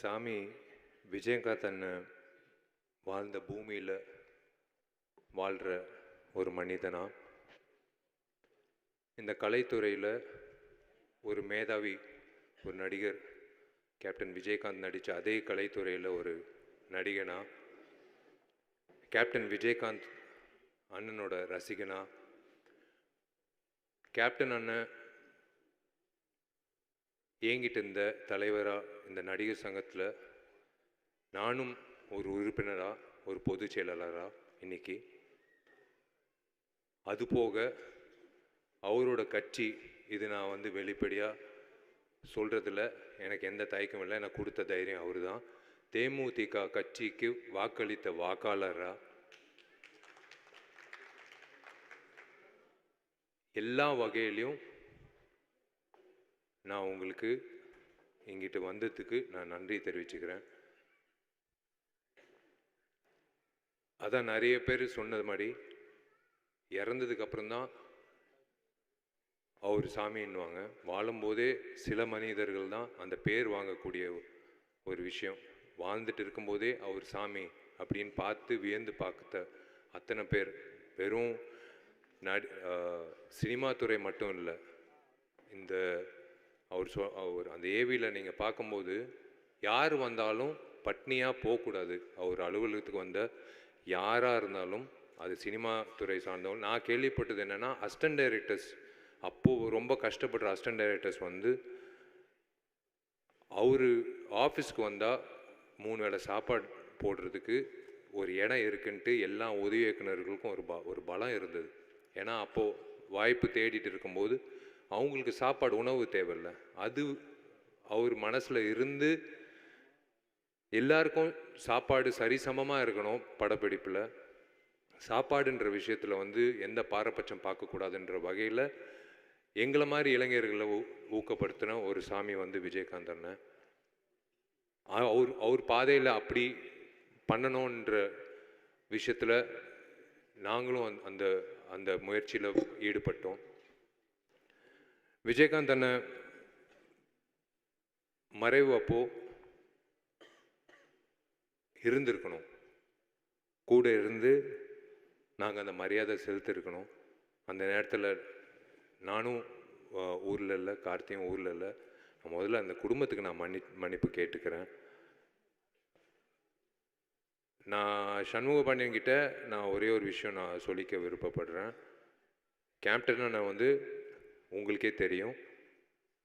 சாமி விஜயகாந்த் அண்ணன் வாழ்ந்த பூமியில் வாழ்கிற ஒரு மனிதனா, இந்த கலைத்துறையில் ஒரு மேதாவி, ஒரு நடிகர், கேப்டன் விஜயகாந்த் நடித்த அதே கலைத்துறையில் ஒரு நடிகனா, கேப்டன் விஜயகாந்த் அண்ணனோட ரசிகனா, கேப்டன் அண்ணன் இயங்கிட்டு இருந்த தலைவராக இந்த நடிகர் சங்கத்தில் நானும் ஒரு உறுப்பினராக, ஒரு பொதுச் செயலாளராக இன்னைக்கு, அதுபோக அவரோட கட்சி, இது நான் வெளிப்படையாக சொல்கிறதுல எனக்கு எந்த தயக்கமும் இல்லை. எனக்கு கொடுத்த தைரியம் அவர் தான். தேமுதிக கட்சிக்கு வாக்களித்த வாக்காளராக எல்லா வகையிலையும் நான் உங்களுக்கு இங்கிட்டு வந்ததுக்கு நான் நன்றி தெரிவிச்சுக்கிறேன். அதான் நிறைய பேர் சொன்னது மாதிரி இறந்ததுக்கு அப்புறம்தான் அவர் சாமின்னுவாங்க. வாழும்போதே சில மனிதர்கள் தான் அந்த பேர் வாங்கக்கூடிய ஒரு விஷயம். வாழ்ந்துட்டு இருக்கும்போதே அவர் சாமி அப்படின்னு பார்த்து வியந்து பார்த்த அத்தனை பேர், வெறும் சினிமா துறை மட்டும் இல்லை, இந்த அவர் அந்த ஏவியில் நீங்கள் பார்க்கும்போது யார் வந்தாலும் பட்னியாக போகக்கூடாது. அவர் அலுவலகத்துக்கு வந்த யாராக இருந்தாலும், அது சினிமா துறை சார்ந்தவங்க. நான் கேள்விப்பட்டது என்னென்னா, அசிஸ்டன்ட் டைரக்டர்ஸ், அப்போது ரொம்ப கஷ்டப்படுற அசிஸ்டன்ட் டைரக்டர்ஸ் அவர் ஆஃபீஸ்க்கு வந்தால் 3 வேளை சாப்பாடு போடுறதுக்கு ஒரு இடம் இருக்குன்ட்டு எல்லா உதவி இயக்குநர்களுக்கும் ஒரு பலம் இருந்தது. ஏன்னா அப்போது வாய்ப்பு தேடிட்டு இருக்கும்போது அவங்களுக்கு சாப்பாடு, உணவு தேவையில்லை. அது அவர் மனசில் இருந்து எல்லாருக்கும் சாப்பாடு சரிசமமாக இருக்கணும். படப்பிடிப்பில் சாப்பாடுன்ற விஷயத்தில் எந்த பாரபட்சம் பார்க்கக்கூடாதுன்ற வகையில் எங்களை மாதிரி இளைஞர்களை ஊக்கப்படுத்தின ஒரு சாமி விஜயகாந்த் அண்ணன். அவர் பாதையில் அப்படி பண்ணணுன்ற விஷயத்தில் நாங்களும் அந்த அந்த முயற்சியில் ஈடுபட்டோம். விஜயகாந்த் அண்ணன் மறைவு அப்போ இருந்திருக்கணும், கூட இருந்து நாங்கள் அந்த மரியாதை செலுத்திருக்கணும். அந்த நேரத்தில் நானும் ஊரில் இல்லை, கார்த்தியும் ஊரில் இல்லை. முதல்ல அந்த குடும்பத்துக்கு நான் மன்னிப்பு கேட்டுக்கிறேன். நான் சண்முக பாண்டியன்கிட்ட நான் ஒரே ஒரு விஷயம் நான் சொல்லிக்க விருப்பப்படுறேன். கேப்டனை நான் உங்களுக்கே தெரியும்,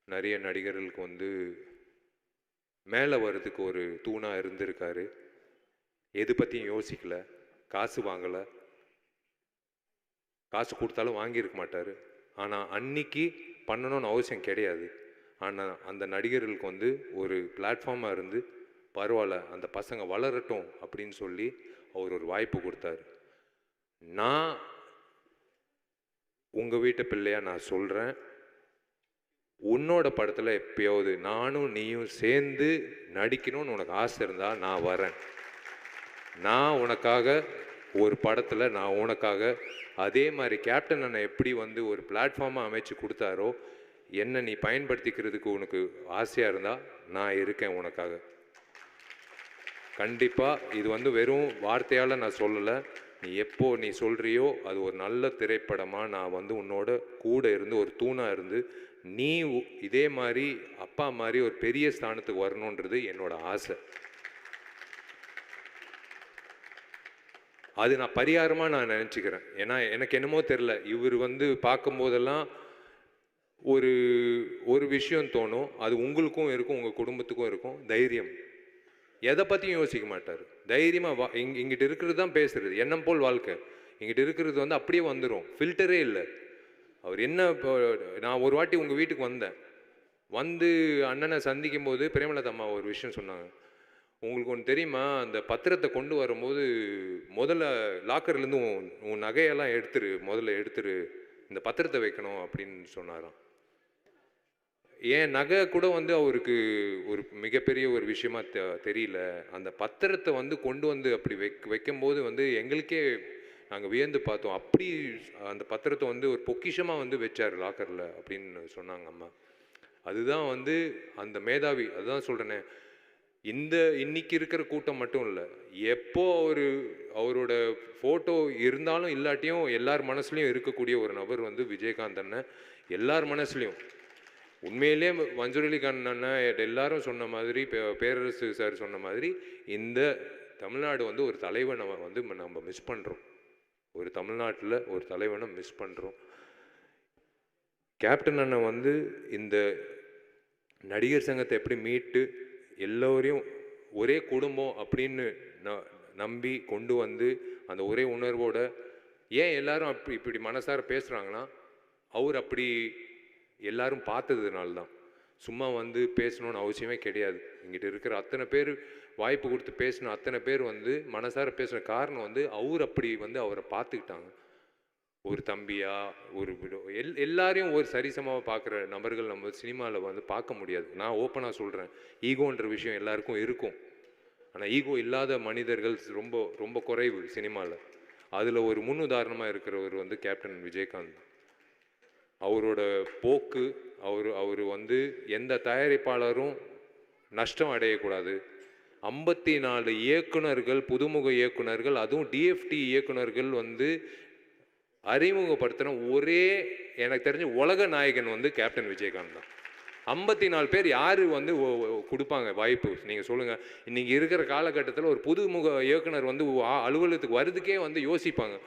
நிறைய நடிகர்களுக்கு மேலே வர்றதுக்கு ஒரு தூணாக இருந்திருக்காரு. எது பற்றியும் யோசிக்கலை, காசு வாங்கலை, காசு கொடுத்தாலும் வாங்கியிருக்க மாட்டார். ஆனால் அன்னைக்கு பண்ணணும்னு அவசியம் கிடையாது. ஆனால் அந்த நடிகர்களுக்கு ஒரு பிளாட்ஃபார்மாக இருந்து, பரவாயில்ல அந்த பசங்க வளரட்டும் அப்படின்னு சொல்லி அவர் ஒரு வாய்ப்பு கொடுத்தாரு. நான் உங்கள் வீட்டு பிள்ளையாக நான் சொல்கிறேன், உன்னோட படத்தில் எப்பயாவது நானும் நீயும் சேர்ந்து நடிக்கணும்னு உனக்கு ஆசை இருந்தால் நான் வரேன். நான் உனக்காக ஒரு படத்தில் நான் உனக்காக அதே மாதிரி கேப்டன் அண்ணன் எப்படி ஒரு பிளாட்ஃபார்மாக அமைச்சு கொடுத்தாரோ, என்னை நீ பயன்படுத்திக்கிறதுக்கு உனக்கு ஆசையாக இருந்தால் நான் இருக்கேன் உனக்காக. கண்டிப்பாக இது வெறும் வார்த்தையால் நான் சொல்லலை. நீ எப்போ நீ சொல்கிறியோ அது ஒரு நல்ல திரைப்படமாக நான் உன்னோட கூட இருந்து ஒரு தூணாக இருந்து, நீ இதே மாதிரி அப்பா மாதிரி ஒரு பெரிய ஸ்தானத்துக்கு வரணுன்றது என்னோட ஆசை. அது நான் பரிகாரமாக நான் நினச்சிக்கிறேன். ஏன்னா எனக்கு என்னமோ தெரில, இவர் பார்க்கும்போதெல்லாம் ஒரு ஒரு விஷயம் தோணும். அது உங்களுக்கும் இருக்கும், உங்கள் குடும்பத்துக்கும் இருக்கும். தைரியம், எதை பற்றியும் யோசிக்க மாட்டார். தைரியமாக இங்கிட்டு இருக்கிறது தான் பேசுகிறது. எண்ணம் போல் வாழ்க்கை. இங்கிட்டு இருக்கிறது அப்படியே வந்துடும், ஃபில்டரே இல்லை. அவர் என்ன, இப்போ நான் ஒரு வாட்டி உங்கள் வீட்டுக்கு வந்தேன். அண்ணனை சந்திக்கும் போது பிரேமலதா அம்மா ஒரு விஷயம் சொன்னாங்க. உங்களுக்கு ஒன்று தெரியுமா, அந்த பத்திரத்தை கொண்டு வரும்போது முதல்ல லாக்கர்லேருந்து உன் நகையெல்லாம் முதல்ல எடுத்துரு, இந்த பத்திரத்தை வைக்கணும் அப்படின்னு சொன்னாராம். என் நகை கூட அவருக்கு ஒரு மிகப்பெரிய ஒரு விஷயமா தெரியல. அந்த பத்திரத்தை கொண்டு அப்படி வைக்கும்போது எங்களுக்கே நாங்கள் வியந்து பார்த்தோம். அப்படி அந்த பத்திரத்தை ஒரு பொக்கிஷமாக வச்சார் லாக்கரில் அப்படின்னு சொன்னாங்க அம்மா. அதுதான் அந்த மேதாவி. அதுதான் சொல்கிறேனே, இன்னைக்கு இருக்கிற கூட்டம் மட்டும் இல்லை, எப்போ அவரோட ஃபோட்டோ இருந்தாலும் இல்லாட்டியும் எல்லார் மனசுலையும் இருக்கக்கூடிய ஒரு நபர் வந்து விஜயகாந்த் அண்ணன். எல்லார் மனசுலையும் உண்மையிலே மன்சூர் அலிகான் அண்ணன் எல்லாரும் சொன்ன மாதிரி, பேரரசு சார் சொன்ன மாதிரி, இந்த தமிழ்நாடு வந்து ஒரு தலைவனை வந்து நம்ம மிஸ் பண்ணுறோம். ஒரு தமிழ்நாட்டில் ஒரு தலைவனை மிஸ் பண்ணுறோம். கேப்டன் அண்ணன் வந்து இந்த நடிகர் சங்கத்தை எப்படி மீட்டு எல்லோரையும் ஒரே குடும்பம் அப்படின்னு நம்பி கொண்டு வந்து அந்த ஒரே உணர்வோட, ஏன் எல்லாரும் இப்படி மனசார பேசுகிறாங்கன்னா, அவர் அப்படி எல்லாரும் பார்த்ததுனால தான். சும்மா வந்து பேசணும்னு அவசியமே கிடையாது. இங்கிட்ட இருக்கிற அத்தனை பேர் வாய்ப்பு கொடுத்து பேசின அத்தனை பேர் வந்து மனசார பேசுகிற காரணம் வந்து அவர் அப்படி வந்து அவரை பார்த்துக்கிட்டாங்க. ஒரு தம்பியா, ஒரு எல்லாரையும் ஒரு சரிசமாக பார்க்குற நபர்கள் நம்ம சினிமாவில் வந்து பார்க்க முடியாது. நான் ஓப்பனாக சொல்கிறேன், ஈகோன்ற விஷயம் எல்லாருக்கும் இருக்கும். ஆனால் ஈகோ இல்லாத மனிதர்கள் ரொம்ப ரொம்ப குறைவு சினிமாவில். அதில் ஒரு முன்னுதாரணமாக இருக்கிறவர் வந்து கேப்டன் விஜயகாந்த். அவரோட போக்கு, அவர் வந்து எந்த தயாரிப்பாளரும் நஷ்டம் அடையக்கூடாது. 54 இயக்குனர்கள், புதுமுக இயக்குனர்கள், அதுவும் டிஎஃப்டி இயக்குனர்கள் வந்து அறிமுகப்படுத்தின ஒரே எனக்கு தெரிஞ்ச உலக நாயகன் வந்து கேப்டன் விஜயகாந்த் தான். 54 பேர் யார் வந்து கொடுப்பாங்க வாய்ப்பு? நீங்கள் சொல்லுங்கள். இன்றைக்கி இருக்கிற காலகட்டத்தில் ஒரு புதுமுக இயக்குனர் வந்து அலுவலகத்துக்கு வர்றதுக்கே வந்து யோசிப்பாங்க.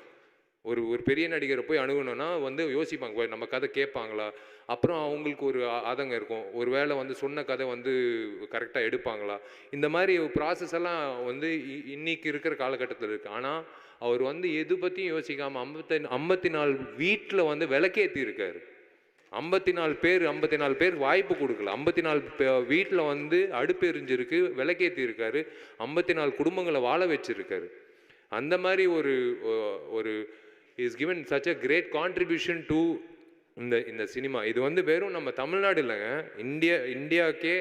ஒரு பெரிய நடிகரை போய் அணுகணும்னா வந்து யோசிப்பாங்க, நம்ம கதை கேட்பாங்களா? அப்புறம் அவங்களுக்கு ஒரு ஆதங்கம் இருக்கும், ஒரு வேளை வந்து சொன்ன கதை வந்து கரெக்டாக எடுப்பாங்களா? இந்த மாதிரி ப்ராசஸ் எல்லாம் வந்து இன்னைக்கு இருக்கிற காலகட்டத்தில் இருக்குது. ஆனால் அவர் வந்து எது பற்றியும் யோசிக்காமல் 54 வீட்டில் வந்து விளக்கேற்றி இருக்காரு. 54 பேர் வாய்ப்பு கொடுக்கல. 54 வீட்டில் வந்து அடுப்பு எரிஞ்சிருக்கு, விளக்கேற்றி இருக்காரு. 54 குடும்பங்களை வாழ வச்சிருக்காரு. அந்த மாதிரி ஒரு is given such a great contribution to இந்த சினிமா. இது வந்து வெறும் நம்ம தமிழ்நாடு இல்லைங்க, இந்தியாவுக்கே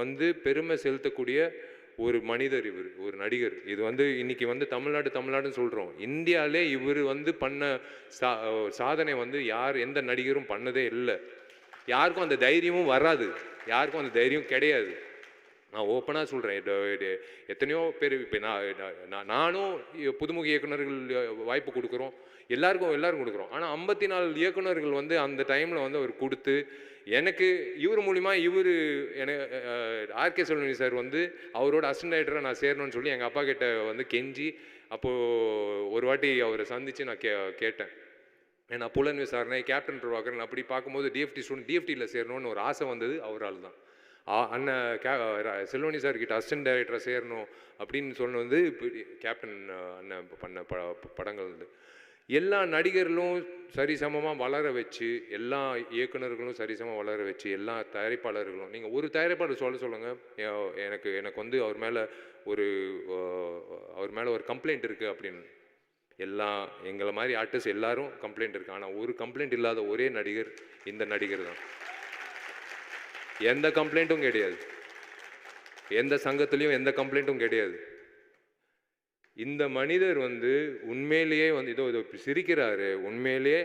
வந்து பெருமை செலுத்தக்கூடிய ஒரு மனிதர் இவர், ஒரு நடிகர். இது வந்து இன்னைக்கு வந்து தமிழ்நாடுன்னு சொல்கிறோம். இந்தியாவிலே இவர் வந்து பண்ண சாதனை வந்து எந்த நடிகரும் பண்ணதே இல்லை. யாருக்கும் அந்த தைரியமும் வராது, யாருக்கும் அந்த தைரியம் கிடையாது. நான் ஓப்பனாக சொல்கிறேன். எத்தனையோ பேர் இப்போ நானும் புதுமுக இயக்குநர்கள் வாய்ப்பு கொடுக்குறோம், எல்லாருக்கும் கொடுக்குறோம். ஆனால் 54 இயக்குநர்கள் வந்து அந்த டைமில் வந்து அவர் கொடுத்து, எனக்கு இவர் மூலிமா ஆர்கே செல்வமணி சார் வந்து அவரோட அசிஸ்டன்ட் டைரக்டராக நான் சேரணும்னு சொல்லி எங்கள் அப்பா கிட்ட வந்து கெஞ்சி, அப்போது ஒரு வாட்டி அவரை சந்தித்து நான் கேட்டேன். ஏன்னா புலன் விசாரணை, கேப்டன் பிரபாகரன் அப்படி பார்க்கும்போது டிஎஃப்டியில் சேரணும்னு ஒரு ஆசை வந்தது அவரால் தான். அண்ணன் செல்வமணி சார் கிட்ட அசிஸ்டன்ட் டைரக்டராக சேரணும் அப்படின்னு சொன்னது இப்படி கேப்டன் அண்ணன் பண்ண படங்கள் வந்து எல்லா நடிகர்களும் சரிசமமாக வளர வச்சு, எல்லா இயக்குநர்களும் சரிசமமாக வளர வச்சு, எல்லா தயாரிப்பாளர்களும், நீங்கள் ஒரு தயாரிப்பாளர் சொல்லுங்கள், எனக்கு வந்து அவர் மேலே ஒரு கம்ப்ளைண்ட் இருக்குது அப்படின்னு. எங்களை மாதிரி ஆர்டிஸ்ட் எல்லாரும் கம்ப்ளைண்ட் இருக்குது. ஆனால் ஒரு கம்ப்ளைண்ட் இல்லாத ஒரே நடிகர் இந்த நடிகர் தான். எந்த கம்ப்ளைண்ட்டும் கிடையாது, எந்த சங்கத்திலையும் எந்த கம்ப்ளைண்ட்டும் கிடையாது. இந்த மனிதர் வந்து உண்மையிலேயே வந்து இதோ சிரிக்கிறாரு, உண்மையிலேயே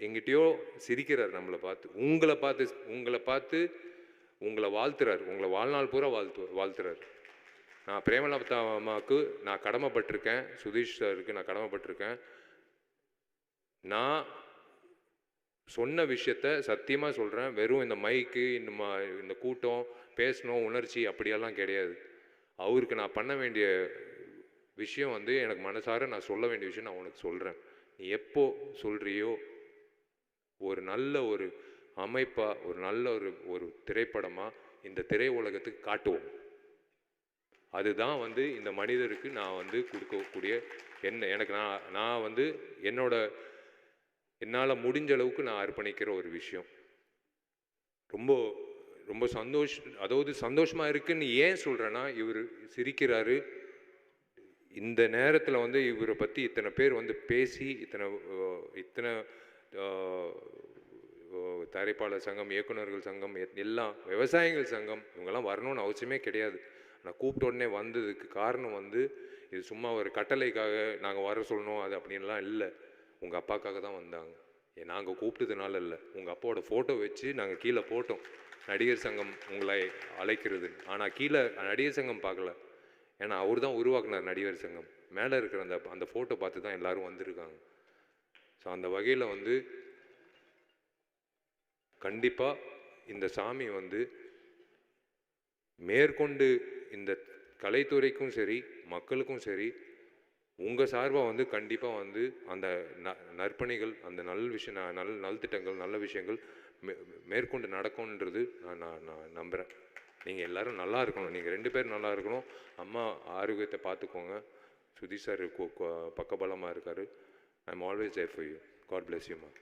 எங்கிட்டயோ சிரிக்கிறார். நம்மளை பார்த்து, உங்களை பார்த்து உங்களை வாழ்த்துறார், உங்களை வாழ்நாள் பூரா வாழ்த்துறார். நான் பிரேமலதா அம்மாவுக்கு நான் கடமைப்பட்டிருக்கேன், சுதீஷ் சாருக்கு நான் கடமைப்பட்டிருக்கேன். நான் சொன்ன விஷயத்த சத்தியமாக சொல்கிறேன். வெறும் இந்த மைக்கு, இந்த கூட்டம், பேசணும், உணர்ச்சி அப்படியெல்லாம் கிடையாது. அவருக்கு நான் பண்ண வேண்டிய விஷயம் வந்து எனக்கு மனசார நான் சொல்ல வேண்டிய விஷயம் நான் உனக்கு சொல்கிறேன். நீ எப்போ சொல்கிறியோ ஒரு நல்ல ஒரு அமைப்பாக, ஒரு நல்ல ஒரு திரைப்படமாக இந்த திரை உலகத்துக்கு காட்டுவோம். அதுதான் வந்து இந்த மனிதருக்கு நான் வந்து கொடுக்கக்கூடிய எனக்கு நான் வந்து என்னால் முடிஞ்ச அளவுக்கு நான் அர்ப்பணிக்கிற ஒரு விஷயம். ரொம்ப ரொம்ப சந்தோஷமாக இருக்குன்னு ஏன் சொல்கிறேன்னா, இவர் சிரிக்கிறாரு. இந்த நேரத்தில் வந்து இவரை பற்றி இத்தனை பேர் வந்து பேசி, இத்தனை தயாரிப்பாளர் சங்கம், இயக்குநர்கள் சங்கம், எல்லாம் விவசாயிகள் சங்கம், இவங்கெல்லாம் வரணும்னு அவசியமே கிடையாது. நான் கூப்பிட்ட உடனே வந்ததுக்கு காரணம் வந்து இது சும்மா ஒரு கட்டளைக்காக நாங்கள் வர சொல்லணும் அது அப்படின்லாம் இல்லை. உங்கள் அப்பாக்காக தான் வந்தாங்க. நாங்கள் கூப்பிட்டதுனால இல்லை, உங்கள் அப்பாவோட ஃபோட்டோ வச்சு நாங்கள் கீழே போட்டோம். நடிகர் சங்கம் உங்களை அழைக்கிறது. ஆனால் கீழே நடிகர் சங்கம் பார்க்கல. ஏன்னா அவர் தான் உருவாக்குனார் நடிகர் சங்கம். மேலே இருக்கிற அந்த ஃபோட்டோ பார்த்து தான் எல்லோரும் வந்திருக்காங்க. ஸோ அந்த வகையில் வந்து கண்டிப்பாக இந்த சாமி வந்து மேற்கொண்டு இந்த கலைத்துறைக்கும் சரி மக்களுக்கும் சரி உங்கள் சார்பாக வந்து கண்டிப்பாக வந்து அந்த நற்பணிகள், அந்த நல்திட்டங்கள், நல்ல விஷயங்கள் மேற்கொண்டு நடக்கும்ன்றது நான் நம்புகிறேன். நீங்கள் எல்லோரும் நல்லா இருக்கணும். நீங்கள் 2 பேரும் நல்லா இருக்கணும். அம்மா ஆரோக்கியத்தை பார்த்துக்கோங்க. சுதீஷ் சார் பக்கபலமாக இருக்கார். I am always there for you. God bless you மா.